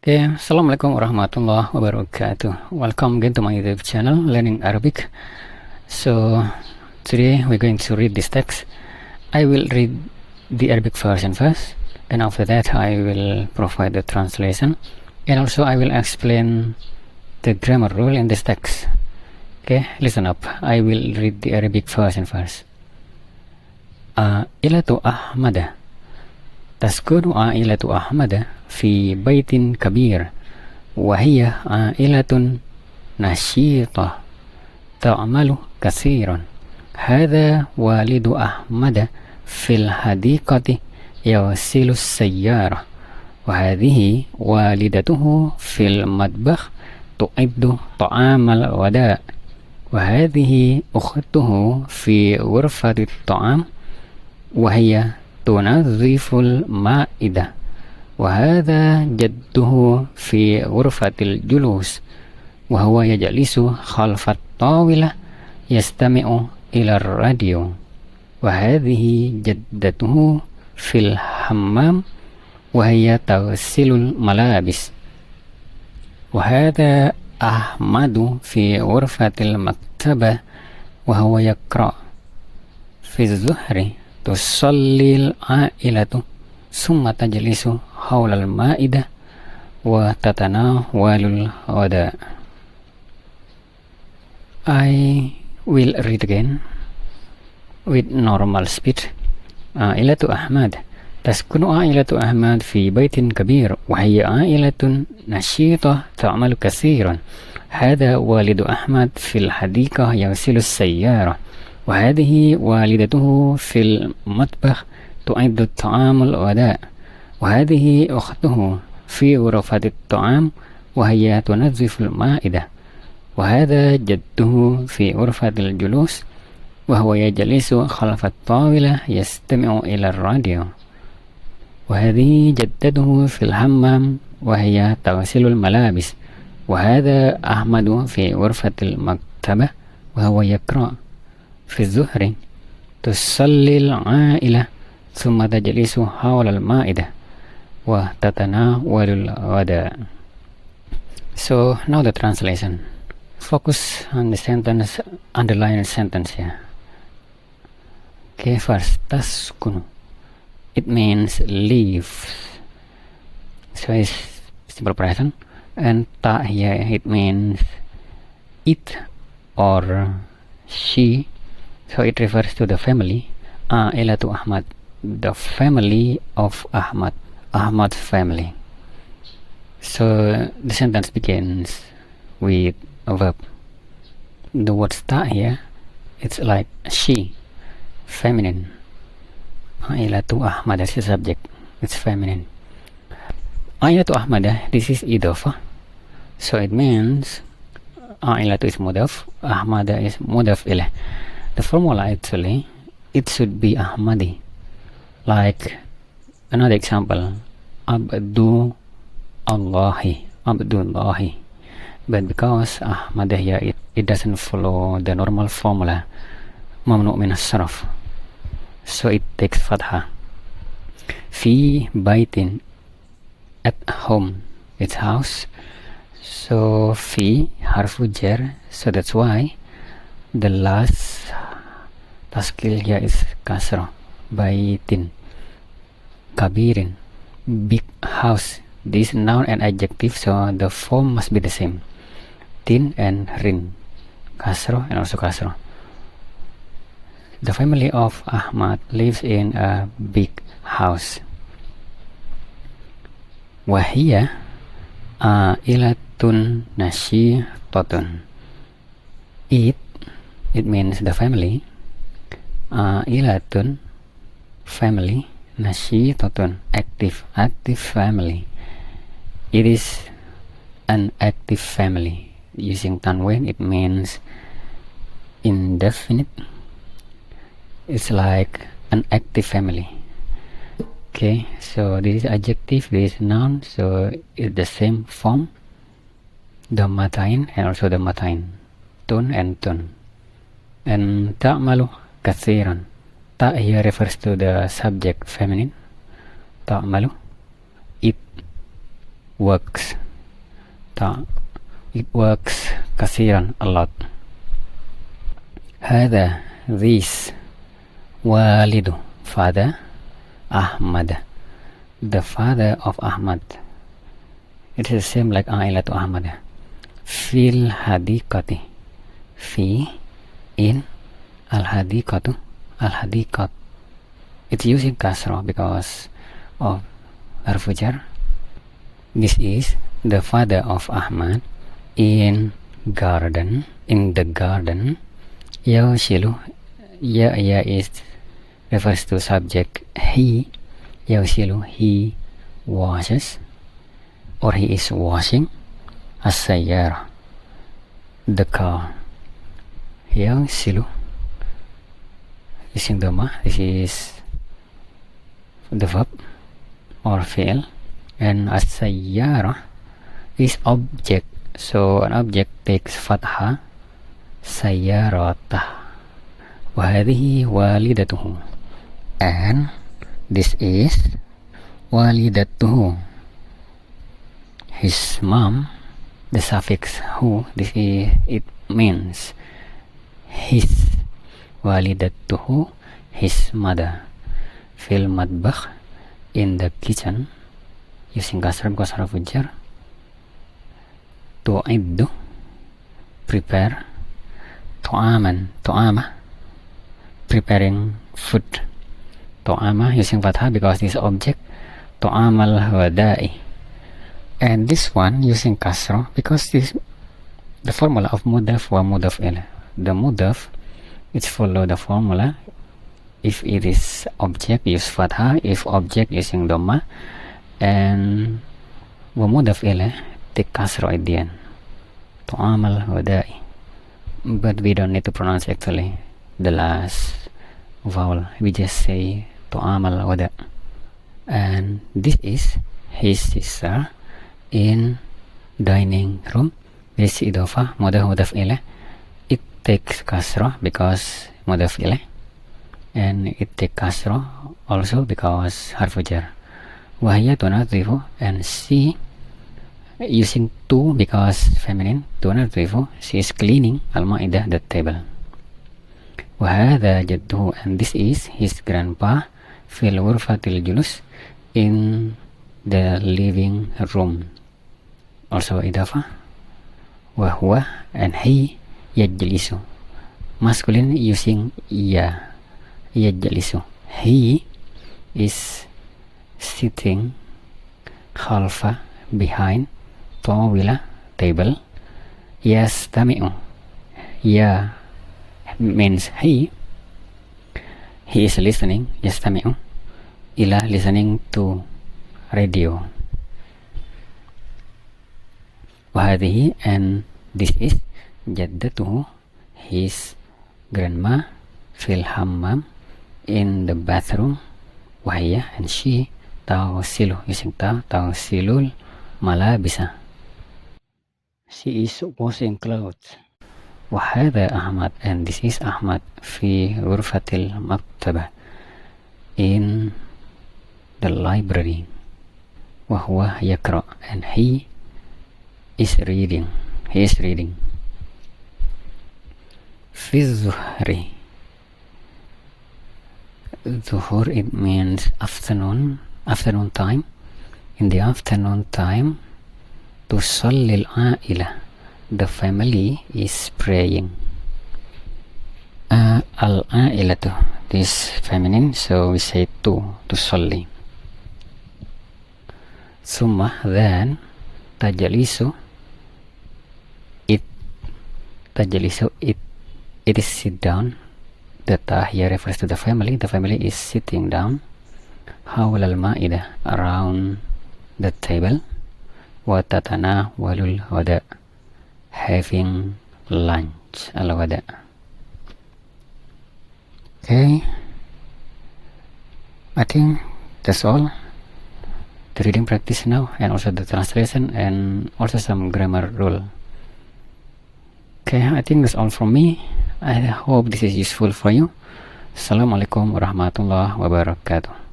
Okay, Assalamualaikum warahmatullahi wabarakatuh. Welcome again to my YouTube channel, Learning Arabic. So, today we're going to read this text. I will read the Arabic version first, and after that I will provide the translation, and also I will explain the grammar rule in this text. Okay, listen up. I will read the Arabic version first. Ailatu Ahmada. تسكن عائلة أحمد في بيت كبير، وهي عائلة نشيطة تعمل كثيرا. هذا والد أحمد في الحديقة يغسل السيارة، وهذه والدته في المطبخ تعد طعام الغداء، وهذه أخته في غرفة الطعام وهي تنظف المائدة، وهذا جده في غرفة الجلوس وهو يجلس خلف الطاولة يستمع إلى الراديو، وهذه جدته في الحمام وهي تغسل الملابس، وهذا أحمد في غرفة المكتبة وهو يقرأ. في الظهر تصلي العائلة ثم تجلس حول المائدة وتتناول الغداء. I will read again with normal speed. عائلة أحمد. تسكن عائلة أحمد في بيت كبير، وهي عائلة نشيطة تعمل كثيرا. هذا والد أحمد في الحديقة يغسل السيارة، وهذه والدته في المطبخ تعد الطعام الغداء، وهذه أخته في غرفة الطعام وهي تنظف المائدة، وهذا جده في غرفة الجلوس وهو يجلس خلف الطاولة يستمع إلى الراديو، وهذه جدته في الحمام وهي تغسل الملابس، وهذا أحمد في غرفة المكتبة وهو يقرأ. في الظهر تصلي العائلة ثم تجلس حول المائدة وتتناول الغداء. So now the translation. Focus on the sentence, underline the sentence here. Okay, first, taskunu. It means live. So it's simple present. And ta here, it means it or she. So it refers to the family. Ailatu Ahmad, the family of Ahmad, Ahmad's family. So the sentence begins with a verb. The word sta here, it's like she, feminine. Ailatu Ahmad is the subject, it's feminine. Ailatu Ahmad, this is idafa. So it means Ailatu is mudaf, Ahmad is mudaf ilah. The formula actually, it should be Ahmadi. Like another example, Abdu Allahi, Abdullahi. But because Ahmad here, it doesn't follow the normal formula, Mamnu min as-sarf. So it takes fatha. Fi baitin, at home, it's house. So fi harfu jar, so that's why the last taskil here is kasra. Baitin, kabirin, big house. This noun and adjective, so the form must be the same. Tin and rin, kasra and also kasra. The family of Ahmad lives in a big house. Wahiyya ailatun nashitatun. It means the family. Ailatun, family. Nashitatun, active family. It is an active family. Using tanwin, it means indefinite. It's like an active family. Okay, so this is adjective, this is noun, so it's the same form. The matain and also the matain. Tun and tun. And ta'malu kathiran. Ta here refers to the subject feminine. Ta'malu, it works. It works كثيرا, a lot. هذا, this, والد, father, Ahmad, the father of Ahmad. It is the same like عائلة أحمد. في الحديقة, في, in, الحديقة, الحديقة. It's using kasrah because of harfu jar. This is the father of Ahmad in garden, in the garden. يغسل, ya is refers to subject he. يغسل, he washes or he is washing. السيارة, the car. يغسل using dhamma. This is the verb or fi'l, and as-sayyara is object, so an object takes fatha, sayyarata. Wa hadhihi walidatuhu, and this is walidatuhu, his mom. The suffix hu, this is, it means his. Walidatuhu, his mother. Fil matbakh, in the kitchen, using kasrah because harfu jar. Tu'iddu, prepare. Tu'aman, tu'ama, preparing food. Tu'ama using fathah because this object. Tu'amal wada'i, and this one using kasrah because this the formula of mudaf wa mudaf ilah. The mudaf, it's follow the formula. If it is object, use fathah. If object, using dhamma. And wa mudaf ilah, take kasrah at the end. Tu'amal wada'i. But we don't need to pronounce actually the last vowel. We just say tu'amal wada'. And this is his sister in dining room. This idofah, mudaf ilah. It takes kasrah because mudaf ilah, and it takes kasrah also because harfu jar. Wahya tunadhifu, and she using tu because feminine. Tunadhifu, she is cleaning al-ma'idah, the table. Wahadha jadduhu, and this is his grandpa. Fil ghurfatil julus, in the living room. Also idafah. Wahwa, and he yajlisu, masculine using ya. Yajlisu, he is sitting khalfa, behind, tawila, table. Yastami'u, ya means he is listening. Yastami'u, ila, listening to radio. Wahadihi, and this is jaddatuhu, his grandma. Fil hammam, in the bathroom. Wahya, and she tawsilu, using tawsilul malabisa, she is washing clothes. Wahada Ahmad, and this is Ahmad. Fi ghurfatil maktaba, in the library. Wahwa yakra, and he is reading. He is reading. Fi zuhri, zuhur, it means afternoon time. In the afternoon time, tusallil a'ila, the family is praying. Al-a'ilatu, this feminine, so we say tusalli. Summa, then, tajalisu, it is sit down. The ta here refers to the family. The family is sitting down. Hawal al-ma'idah, around the table. Wa tatana walul wada, having lunch. Al-wada. Okay, I think that's all. The reading practice now, and also the translation, and also some grammar rule. Okay, I think that's all from me. I hope this is useful for you. Assalamualaikum warahmatullahi wabarakatuh.